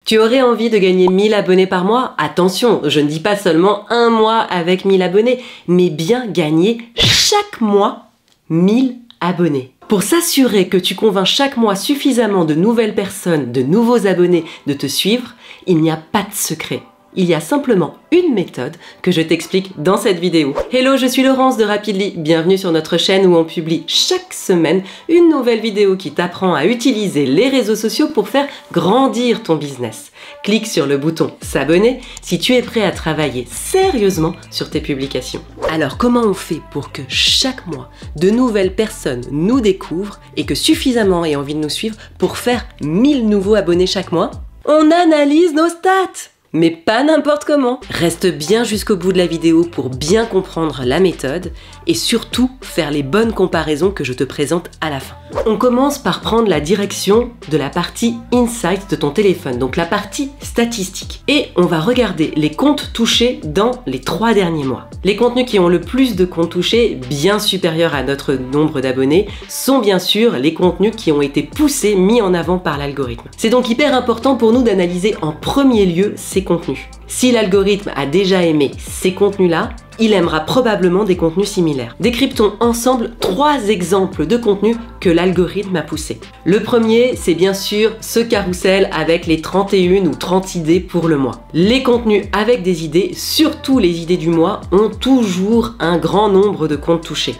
Tu aurais envie de gagner 1000 abonnés par mois? Attention, je ne dis pas seulement un mois avec 1000 abonnés, mais bien gagner chaque mois 1000 abonnés. Pour s'assurer que tu convaincs chaque mois suffisamment de nouvelles personnes, de nouveaux abonnés de te suivre, il n'y a pas de secret. Il y a simplement une méthode que je t'explique dans cette vidéo. Hello, je suis Laurence de Rapidly. Bienvenue sur notre chaîne où on publie chaque semaine une nouvelle vidéo qui t'apprend à utiliser les réseaux sociaux pour faire grandir ton business. Clique sur le bouton s'abonner si tu es prêt à travailler sérieusement sur tes publications. Alors comment on fait pour que chaque mois de nouvelles personnes nous découvrent et que suffisamment aient envie de nous suivre pour faire 1000 nouveaux abonnés chaque mois? On analyse nos stats! Mais pas n'importe comment. Reste bien jusqu'au bout de la vidéo pour bien comprendre la méthode et surtout faire les bonnes comparaisons que je te présente à la fin. On commence par prendre la direction de la partie Insights de ton téléphone, donc la partie statistique. Et on va regarder les comptes touchés dans les 3 derniers mois. Les contenus qui ont le plus de comptes touchés, bien supérieurs à notre nombre d'abonnés, sont bien sûr les contenus qui ont été poussés, mis en avant par l'algorithme. C'est donc hyper important pour nous d'analyser en premier lieu ces contenus. Si l'algorithme a déjà aimé ces contenus-là, il aimera probablement des contenus similaires. Décryptons ensemble 3 exemples de contenus que l'algorithme a poussés. Le premier, c'est bien sûr ce carrousel avec les 31 ou 30 idées pour le mois. Les contenus avec des idées, surtout les idées du mois, ont toujours un grand nombre de comptes touchés.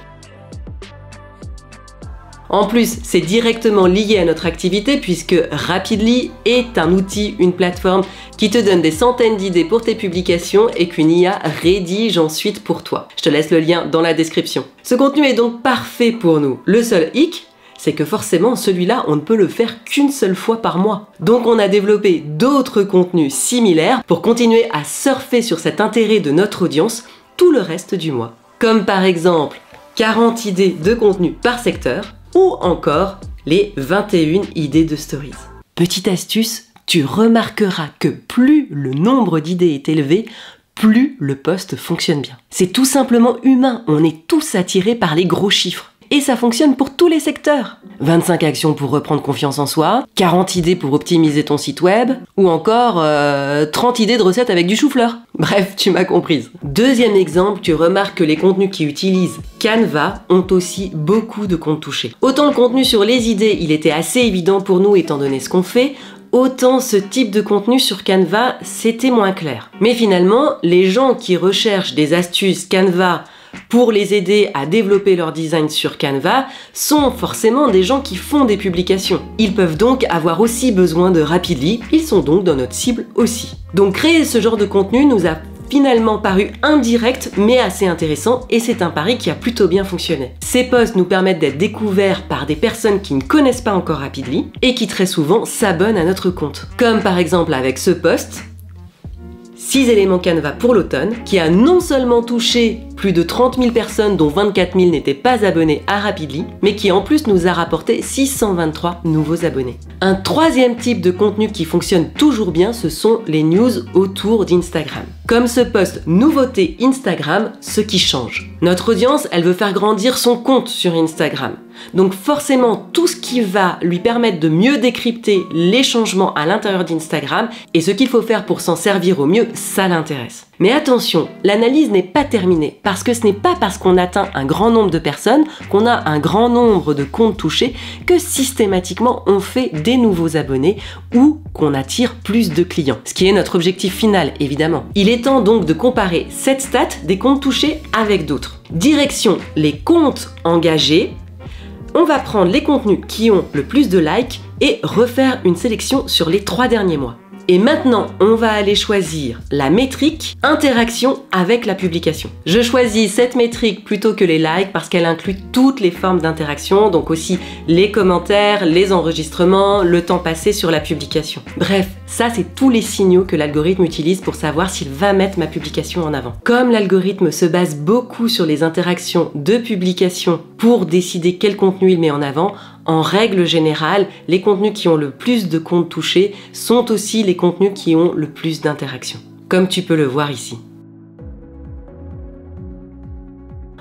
En plus, c'est directement lié à notre activité puisque Rapidly est un outil, une plateforme qui te donne des centaines d'idées pour tes publications et qu'une IA rédige ensuite pour toi. Je te laisse le lien dans la description. Ce contenu est donc parfait pour nous. Le seul hic, c'est que forcément celui-là, on ne peut le faire qu'une seule fois par mois. Donc on a développé d'autres contenus similaires pour continuer à surfer sur cet intérêt de notre audience tout le reste du mois. Comme par exemple 40 idées de contenu par secteur, ou encore les 21 idées de stories. Petite astuce, tu remarqueras que plus le nombre d'idées est élevé, plus le post fonctionne bien. C'est tout simplement humain, on est tous attirés par les gros chiffres. Et ça fonctionne pour tous les secteurs. 25 actions pour reprendre confiance en soi, 40 idées pour optimiser ton site web, ou encore 30 idées de recettes avec du chou-fleur. Bref, tu m'as comprise. Deuxième exemple, tu remarques que les contenus qui utilisent Canva ont aussi beaucoup de comptes touchés. Autant le contenu sur les idées, il était assez évident pour nous étant donné ce qu'on fait, autant ce type de contenu sur Canva, c'était moins clair. Mais finalement, les gens qui recherchent des astuces Canva pour les aider à développer leur design sur Canva sont forcément des gens qui font des publications. Ils peuvent donc avoir aussi besoin de Rapidly, ils sont donc dans notre cible aussi. Donc créer ce genre de contenu nous a finalement paru indirect mais assez intéressant et c'est un pari qui a plutôt bien fonctionné. Ces posts nous permettent d'être découverts par des personnes qui ne connaissent pas encore Rapidly et qui très souvent s'abonnent à notre compte. Comme par exemple avec ce post, 6 éléments Canva pour l'automne, qui a non seulement touché plus de 30 000 personnes dont 24 000 n'étaient pas abonnés à Rapidly, mais qui en plus nous a rapporté 623 nouveaux abonnés. Un troisième type de contenu qui fonctionne toujours bien, ce sont les news autour d'Instagram. Comme ce post nouveauté Instagram, ce qui change. Notre audience, elle veut faire grandir son compte sur Instagram. Donc forcément, tout ce qui va lui permettre de mieux décrypter les changements à l'intérieur d'Instagram et ce qu'il faut faire pour s'en servir au mieux, ça l'intéresse. Mais attention, l'analyse n'est pas terminée parce que ce n'est pas parce qu'on atteint un grand nombre de personnes, qu'on a un grand nombre de comptes touchés, que systématiquement on fait des nouveaux abonnés ou qu'on attire plus de clients. Ce qui est notre objectif final, évidemment. Il est temps donc de comparer cette stat des comptes touchés avec d'autres. Direction les comptes engagés. On va prendre les contenus qui ont le plus de likes et refaire une sélection sur les 3 derniers mois. Et maintenant, on va aller choisir la métrique interaction avec la publication. Je choisis cette métrique plutôt que les likes parce qu'elle inclut toutes les formes d'interaction, donc aussi les commentaires, les enregistrements, le temps passé sur la publication. Bref, ça c'est tous les signaux que l'algorithme utilise pour savoir s'il va mettre ma publication en avant. Comme l'algorithme se base beaucoup sur les interactions de publication pour décider quel contenu il met en avant, en règle générale, les contenus qui ont le plus de comptes touchés sont aussi les contenus qui ont le plus d'interactions, comme tu peux le voir ici.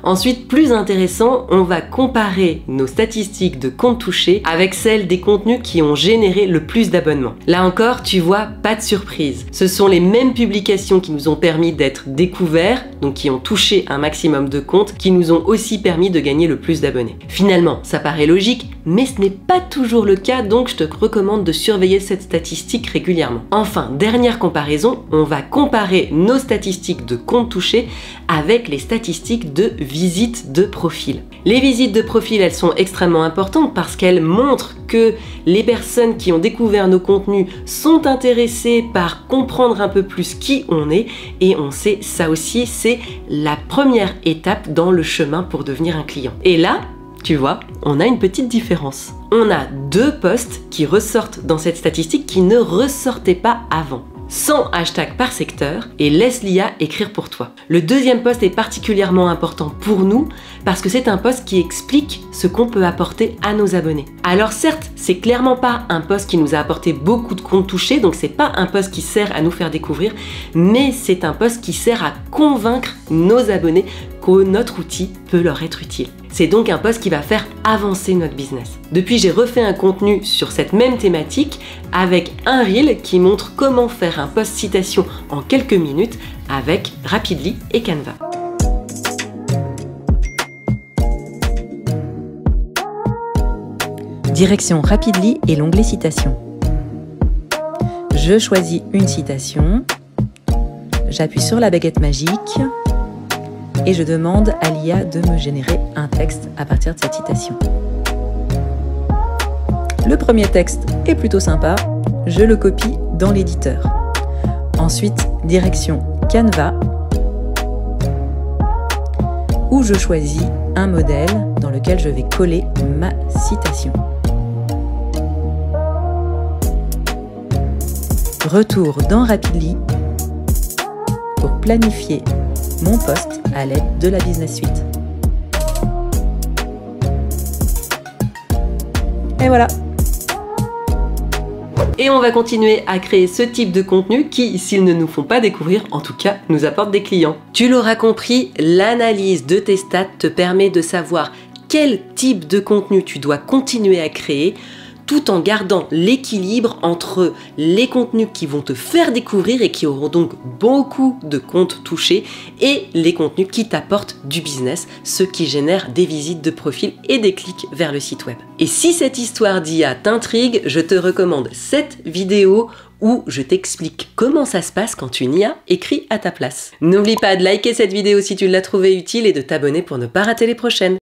Ensuite, plus intéressant, on va comparer nos statistiques de comptes touchés avec celles des contenus qui ont généré le plus d'abonnements. Là encore, tu vois, pas de surprise. Ce sont les mêmes publications qui nous ont permis d'être découverts, donc qui ont touché un maximum de comptes, qui nous ont aussi permis de gagner le plus d'abonnés. Finalement, ça paraît logique, mais ce n'est pas toujours le cas, donc je te recommande de surveiller cette statistique régulièrement. Enfin, dernière comparaison, on va comparer nos statistiques de comptes touchés avec les statistiques de visites de profil. Les visites de profil, elles sont extrêmement importantes parce qu'elles montrent que les personnes qui ont découvert nos contenus sont intéressées par comprendre un peu plus qui on est, et on sait, ça aussi, c'est la première étape dans le chemin pour devenir un client. Et là, tu vois, on a une petite différence. On a 2 posts qui ressortent dans cette statistique qui ne ressortaient pas avant. 100 hashtags par secteur et laisse l'IA écrire pour toi. Le deuxième post est particulièrement important pour nous parce que c'est un post qui explique ce qu'on peut apporter à nos abonnés. Alors certes, c'est clairement pas un post qui nous a apporté beaucoup de comptes touchés, donc c'est pas un post qui sert à nous faire découvrir, mais c'est un post qui sert à convaincre nos abonnés que notre outil peut leur être utile. C'est donc un post qui va faire avancer notre business. Depuis, j'ai refait un contenu sur cette même thématique avec un reel qui montre comment faire un post citation en quelques minutes avec Rapidly et Canva. Direction Rapidly et l'onglet citation. Je choisis une citation, j'appuie sur la baguette magique et je demande à l'IA de me générer un texte à partir de cette citation. Le premier texte est plutôt sympa, je le copie dans l'éditeur. Ensuite, direction Canva, où je choisis un modèle dans lequel je vais coller ma citation. Retour dans Rapidly pour planifier mon post à l'aide de la Business Suite. Et voilà! Et on va continuer à créer ce type de contenu qui, s'ils ne nous font pas découvrir, en tout cas, nous apporte des clients. Tu l'auras compris, l'analyse de tes stats te permet de savoir quel type de contenu tu dois continuer à créer, tout en gardant l'équilibre entre les contenus qui vont te faire découvrir et qui auront donc beaucoup de comptes touchés et les contenus qui t'apportent du business, ceux qui génèrent des visites de profil et des clics vers le site web. Et si cette histoire d'IA t'intrigue, je te recommande cette vidéo où je t'explique comment ça se passe quand une IA écrit à ta place. N'oublie pas de liker cette vidéo si tu l'as trouvée utile et de t'abonner pour ne pas rater les prochaines.